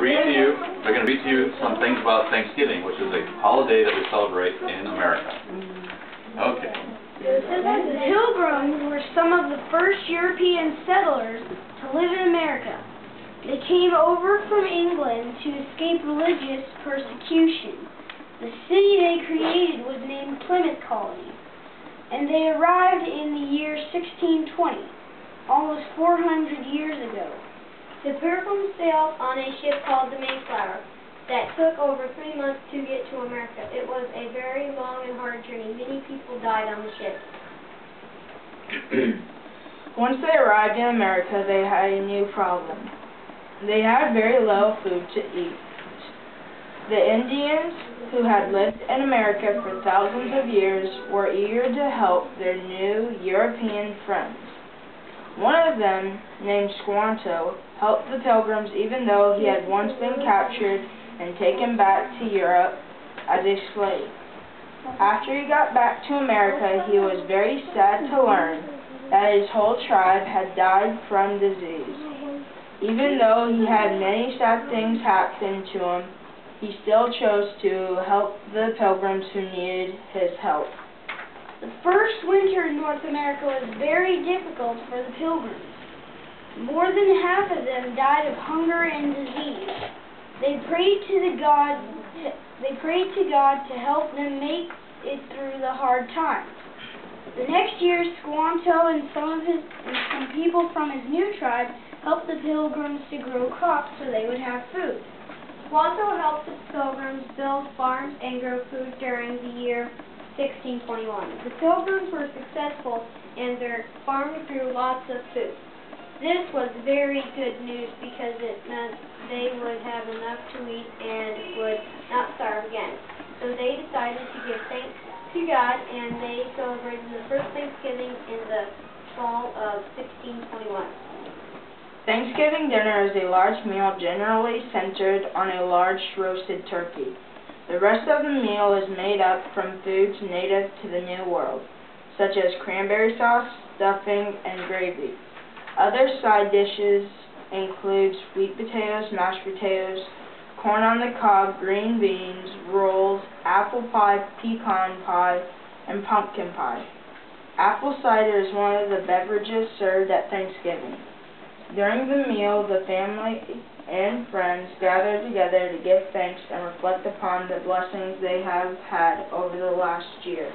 They're going to read to you some things about Thanksgiving, which is a holiday that we celebrate in America. Okay. The Pilgrims were some of the first European settlers to live in America. They came over from England to escape religious persecution. The city they created was named Plymouth Colony, and they arrived in the year 1620, almost 400 years ago. The Pilgrims sailed on a ship called the Mayflower that took over 3 months to get to America. It was a very long and hard journey. Many people died on the ship. Once they arrived in America, they had a new problem. They had very little food to eat. The Indians, who had lived in America for thousands of years, were eager to help their new European friends. One of them, named Squanto, helped the Pilgrims even though he had once been captured and taken back to Europe as a slave. After he got back to America, he was very sad to learn that his whole tribe had died from disease. Even though he had many sad things happen to him, he still chose to help the Pilgrims who needed his help. The first winter in North America was very difficult for the Pilgrims. More than half of them died of hunger and disease. They prayed to God to help them make it through the hard times. The next year, Squanto and some people from his new tribe helped the Pilgrims to grow crops so they would have food. Squanto helped the Pilgrims build farms and grow food during the year 1621. The Pilgrims were successful and their farms grew lots of food. This was very good news because it meant they would have enough to eat and would not starve again. So they decided to give thanks to God, and they celebrated the first Thanksgiving in the fall of 1621. Thanksgiving dinner is a large meal generally centered on a large roasted turkey. The rest of the meal is made up from foods native to the New World, such as cranberry sauce, stuffing, and gravy. Other side dishes include sweet potatoes, mashed potatoes, corn on the cob, green beans, rolls, apple pie, pecan pie, and pumpkin pie. Apple cider is one of the beverages served at Thanksgiving. During the meal, the family and friends gather together to give thanks and reflect upon the blessings they have had over the last year.